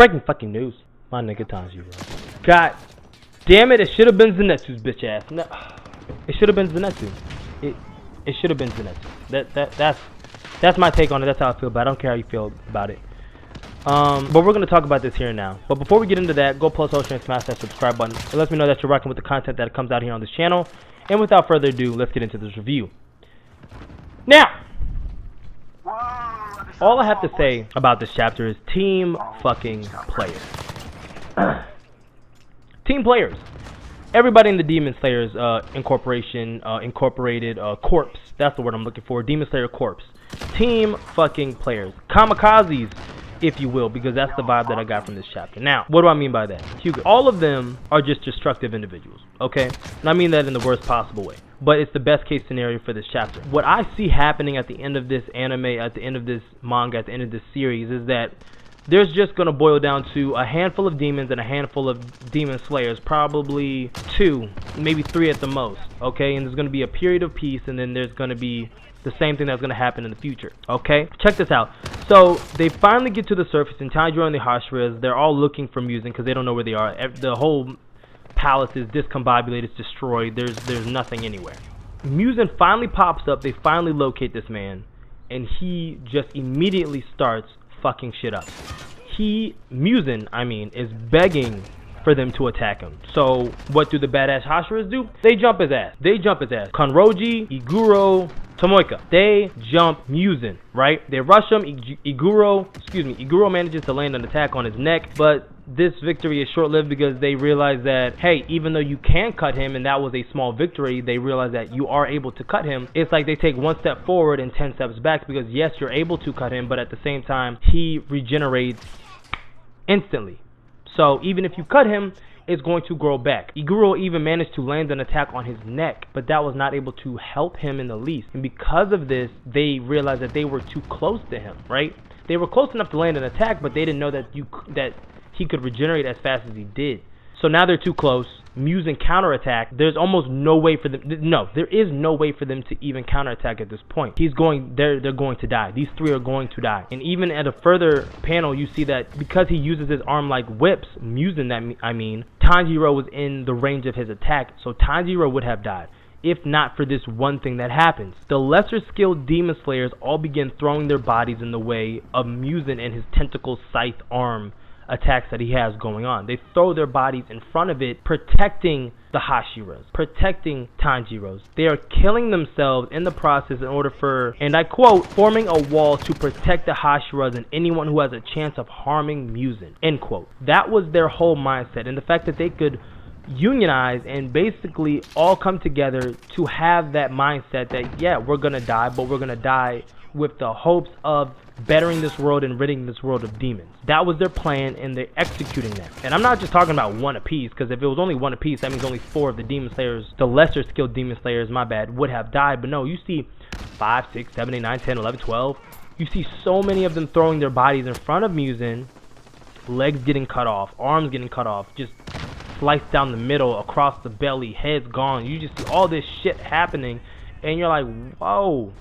Breaking fucking news. My nigga Tanjiro. God damn it, it should have been Zenitsu's bitch ass. No, it should have been Zenitsu. It should have been Zenitsu. That's my take on it. That's how I feel about it. I don't care how you feel about it. But we're going to talk about this here and now. But before we get into that, go plus Ocean and smash that subscribe button. It lets me know that you're rocking with the content that comes out here on this channel. And without further ado, let's get into this review. Now, all I have to say about this chapter is team fucking players. Team players. Everybody in the Demon Slayers Incorporated Corpse. That's the word I'm looking for. Demon Slayer Corpse. Team fucking players. Kamikazes, if you will, because that's the vibe that I got from this chapter. Now, what do I mean by that? Hugo, all of them are just destructive individuals, okay? And I mean that in the worst possible way. But it's the best case scenario for this chapter. What I see happening at the end of this anime, at the end of this manga, at the end of this series, is that there's just going to boil down to a handful of demons and a handful of demon slayers, probably 2, maybe 3 at the most, okay? And there's going to be a period of peace, and then there's going to be the same thing that's going to happen in the future, okay? Check this out. So they finally get to the surface, and Tanjiro and the Hashiras, they're all looking for Musen because they don't know where they are. The whole palace is discombobulated, it's destroyed, there's nothing anywhere. Musen finally pops up, they finally locate this man, and he just immediately starts fucking shit up. Musen, is begging for them to attack him. So what do the badass Hashiras do? They jump his ass. Kanroji, Iguro, Tomoika. They jump Musen, right? They rush him. Iguro manages to land an attack on his neck, but this victory is short-lived because they realize that, hey, even though you can cut him, and that was a small victory, they realize that you are able to cut him. It's like they take 1 step forward and 10 steps back because, yes, you're able to cut him, but at the same time, he regenerates instantly. So even if you cut him, it's going to grow back. Iguro even managed to land an attack on his neck, but that was not able to help him in the least. And because of this, they realized that they were too close to him, right? They were close enough to land an attack, but they didn't know that he could regenerate as fast as he did. So now they're too close. Musen counterattack. There's almost no way for them. No, there is no way for them to even counterattack at this point. They're going to die. These 3 are going to die. And even at a further panel, you see that because he uses his arm like whips, Musen, Tanjiro was in the range of his attack, so Tanjiro would have died if not for this one thing that happens. The lesser skilled demon slayers all begin throwing their bodies in the way of Musen and his tentacle scythe arm attacks that he has going on. They throw their bodies in front of it, protecting the Hashiras, protecting Tanjiros. They are killing themselves in the process in order for, and I quote, forming a wall to protect the Hashiras and anyone who has a chance of harming Musen, end quote. That was their whole mindset, and the fact that they could unionize and basically all come together to have that mindset that, yeah, we're gonna die, but we're gonna die with the hopes of bettering this world and ridding this world of demons. That was their plan, and they're executing that. And I'm not just talking about 1 apiece, because if it was only 1 apiece, that means only 4 of the demon slayers, the lesser skilled demon slayers, would have died. But no, you see 5, 6, 7, 8, 9, 10, 11, 12. You see so many of them throwing their bodies in front of Musen, legs getting cut off, arms getting cut off, just sliced down the middle, across the belly, heads gone. You just see all this shit happening, and you're like, whoa.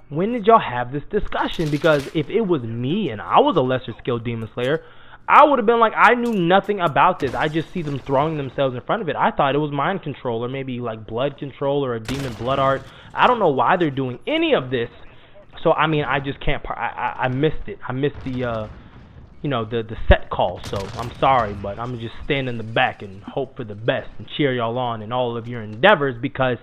When did y'all have this discussion? Because if it was me and I was a lesser skilled demon slayer, I would have been like, I knew nothing about this. I just see them throwing themselves in front of it. I thought it was mind control or maybe like blood control or a demon blood art. I don't know why they're doing any of this. So I just can't. I missed it. I missed the the set call. So I'm sorry, but I'm just stand in the back and hope for the best and cheer y'all on in all of your endeavors, because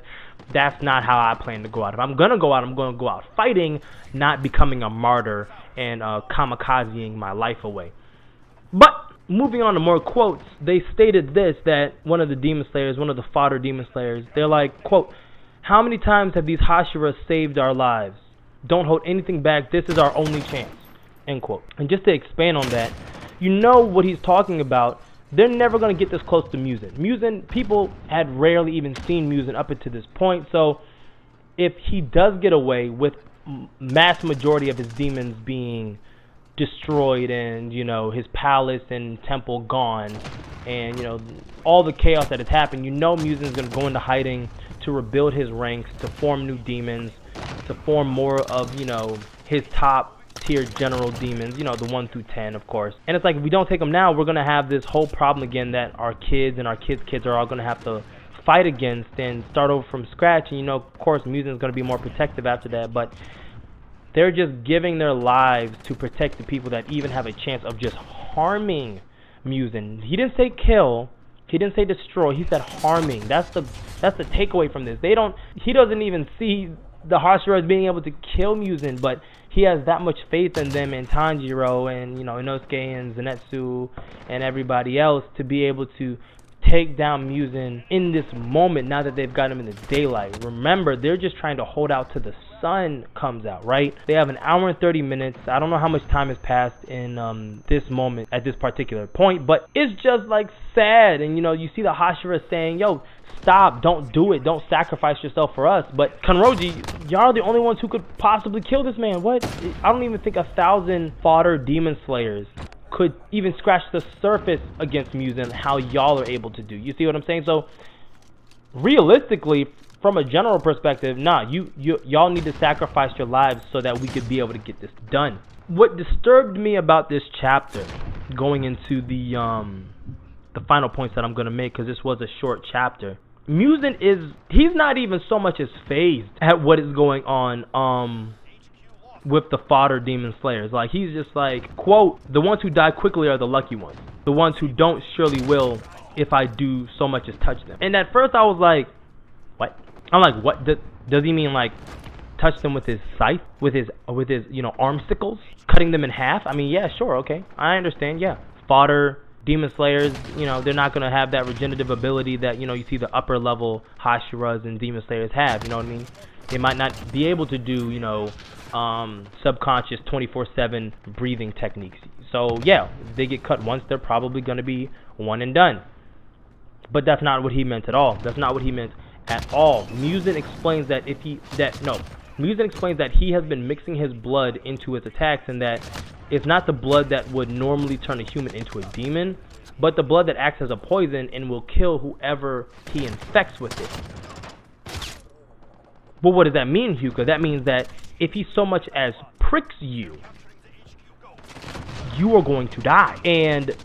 that's not how I plan to go out. If I'm gonna go out, I'm gonna go out fighting, not becoming a martyr and kamikazeing my life away. But moving on to more quotes, they stated this, that one of the demon slayers, one of the fodder demon slayers, they're like, quote, "How many times have these Hashiras saved our lives? Don't hold anything back. This is our only chance," end quote. And just to expand on that, you know what he's talking about. They're never going to get this close to Musen. People had rarely even seen Musen up until this point. So if he does get away with mass majority of his demons being destroyed and, his palace and temple gone and, all the chaos that has happened, Musen's going to go into hiding to rebuild his ranks, to form new demons, to form more of, his top tier general demons, you know, the 1 through 10, of course. And it's like, if we don't take them now, we're gonna have this whole problem again that our kids and our kids' are all gonna have to fight against and start over from scratch. And you know, of course, Musen's gonna be more protective after that, but they're just giving their lives to protect the people that even have a chance of just harming Musen. He didn't say kill. He didn't say destroy. He said harming. That's the takeaway from this. He doesn't even see the Hashira as being able to kill Musen, but he has that much faith in them and Tanjiro and, you know, Inosuke and Zenitsu and everybody else to be able to take down Musen in this moment now that they've got him in the daylight. Remember, they're just trying to hold out till the sun comes out, right? They have an hour and 30 minutes. I don't know how much time has passed in this moment at this particular point, but it's just like sad. And you know, you see the Hashira saying, yo, stop, don't do it, don't sacrifice yourself for us. But Kanroji, y'all are the only ones who could possibly kill this man. What? I don't even think 1,000 fodder demon slayers could even scratch the surface against Musen how y'all are able to do. You see what I'm saying? So realistically, from a general perspective, nah, y'all need to sacrifice your lives so that we could be able to get this done. What disturbed me about this chapter, going into the final points that I'm gonna make, because this was a short chapter, Musen he's not even so much as phased at what is going on with the fodder demon slayers. Like, he's just like, quote, the ones who die quickly are the lucky ones. The ones who don't surely will if I do so much as touch them. And at first I was like, what? I'm like, what? Does he mean like touch them with his scythe? With his you know, arm sickles? Cutting them in half? I mean, yeah, sure, okay. I understand, yeah. Fodder demon slayers, you know, they're not going to have that regenerative ability that, you know, you see the upper level Hashiras and demon slayers have, you know what I mean? They might not be able to do, you know, subconscious 24/7 breathing techniques. So yeah, if they get cut once, they're probably going to be one and done. But that's not what he meant at all. That's not what he meant at all. Musen explains that Musen explains that he has been mixing his blood into his attacks, and that it's not the blood that would normally turn a human into a demon, but the blood that acts as a poison and will kill whoever he infects with it. But what does that mean, Hyuga? That means that if he so much as pricks you, you are going to die. And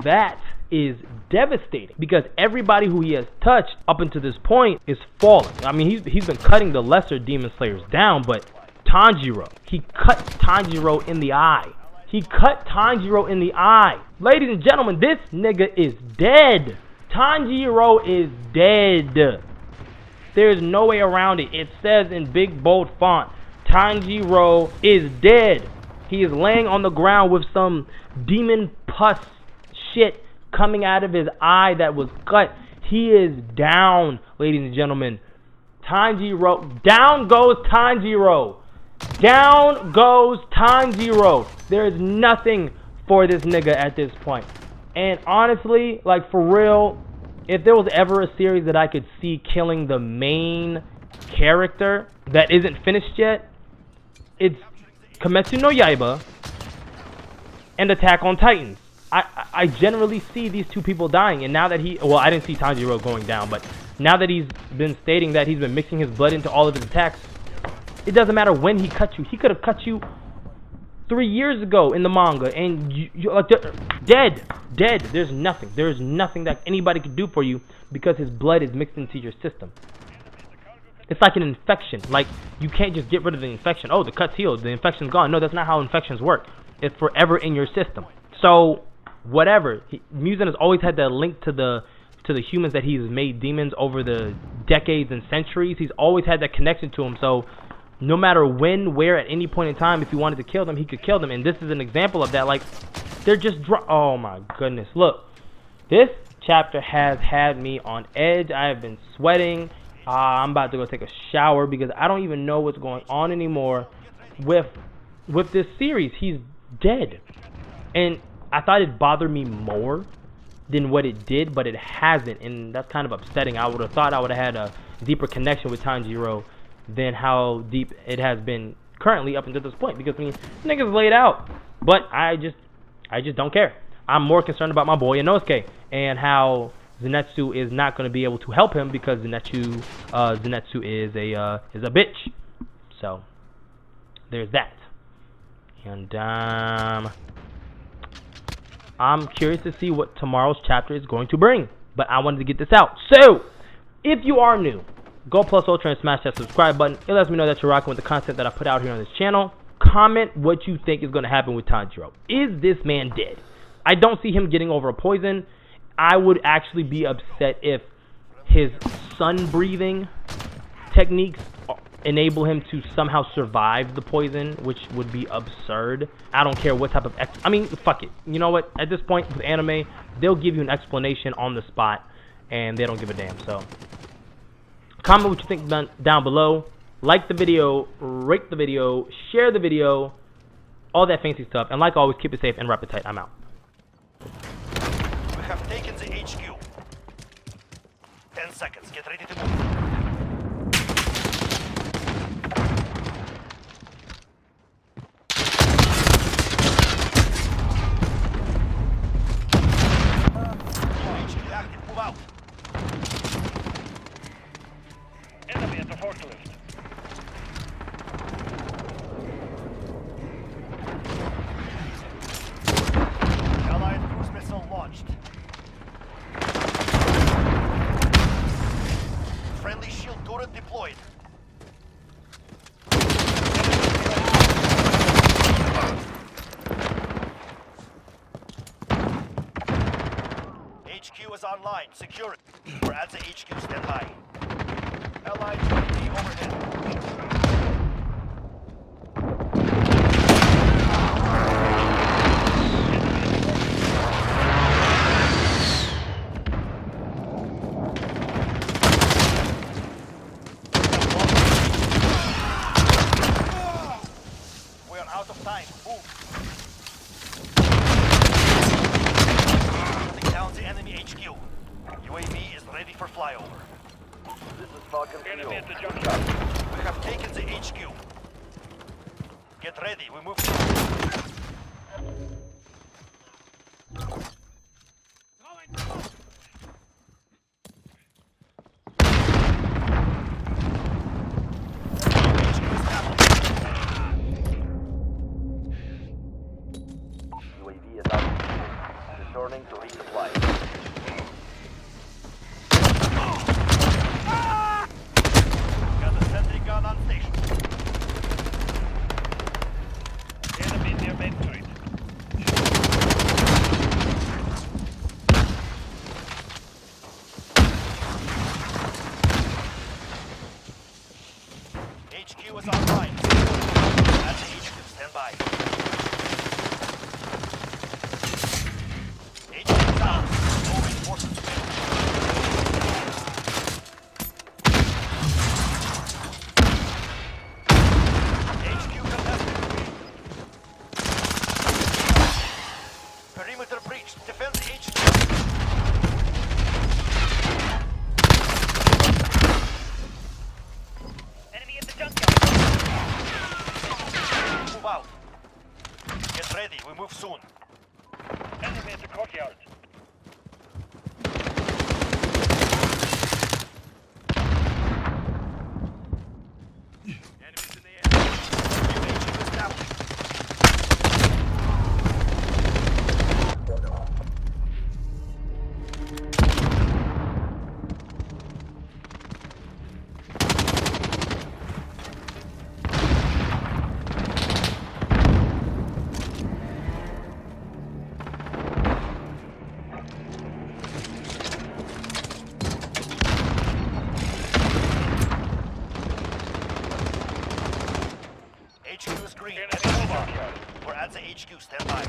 that is devastating, because everybody who he has touched up until this point is falling. I mean, he's been cutting the lesser demon slayers down, but Tanjiro, he cut Tanjiro in the eye. He cut Tanjiro in the eye. Ladies and gentlemen, this nigga is dead. Tanjiro is dead. There's no way around it. It says in big bold font, Tanjiro is dead. He is laying on the ground with some demon pus shit coming out of his eye that was cut. He is down, ladies and gentlemen. Tanjiro, down goes Tanjiro. Down goes Tanjiro. There is nothing for this nigga at this point. And honestly, like, for real, if there was ever a series that I could see killing the main character that isn't finished yet, it's Kimetsu no Yaiba and Attack on Titans. I generally see these two people dying, and now that I didn't see Tanjiro going down, but now that he's been stating that he's been mixing his blood into all of his attacks, it doesn't matter when he cut you. He could have cut you 3 years ago in the manga, and you're like, dead. There's nothing that anybody could do for you, because his blood is mixed into your system. It's like an infection. Like, you can't just get rid of the infection. Oh, the cut's healed, the infection's gone. No, that's not how infections work. It's forever in your system. So whatever, Musen has always had that link to the humans that he's made demons over the decades and centuries. He's always had that connection to them. So no matter when, where, at any point in time, if he wanted to kill them, he could kill them. And this is an example of that. Like, they're just oh my goodness. Look, this chapter has had me on edge. I have been sweating. I'm about to go take a shower, because I don't even know what's going on anymore with this series. He's dead. And I thought it'd bother me more than what it did, but it hasn't, and that's kind of upsetting. I would have thought I would have had a deeper connection with Tanjiro than how deep it has been currently up until this point, because I mean, niggas laid out. But I just don't care. I'm more concerned about my boy Inosuke and how Zenitsu is not going to be able to help him, because Zenitsu is a bitch. So there's that. And I'm curious to see what tomorrow's chapter is going to bring. But I wanted to get this out. So, if you are new, go plus ultra and smash that subscribe button. It lets me know that you're rocking with the content that I put out here on this channel. Comment what you think is going to happen with Tanjiro. Is this man dead? I don't see him getting over a poison. I would actually be upset if his sun breathing techniques enable him to somehow survive the poison, which would be absurd. I don't care what type of I mean, fuck it. You know what? At this point with anime, they'll give you an explanation on the spot, and they don't give a damn. So, comment what you think down below. Like the video, rate the video, share the video, all that fancy stuff. And like always, keep it safe and wrap it tight. I'm out. We have taken the HQ. 10 seconds. Get ready to move. Enemy at the forklift. Allied cruise missile launched. Friendly shield turret deployed. HQ is online. Secure it. We're at the HQ. Stand by. Allied UAV overhead. We are out of time. Move. Shutting down the enemy HQ. UAV is ready for flyover. This is Falcon. Enemy at the junkyard. We have taken the HQ. Get ready, we move. UAV is out. Returning to resupply. Gun on station. Enemy near Main Street. HQ is online. At the HQ, stand by. HQ is down. No reinforcements available. Perimeter breached. Defend the HQ. Enemy at the junkyard. Move out. Get ready. We move soon. Enemy at the courtyard. Enemies in the air. New HQ established. HQ is green. We're at the HQ. Stand by.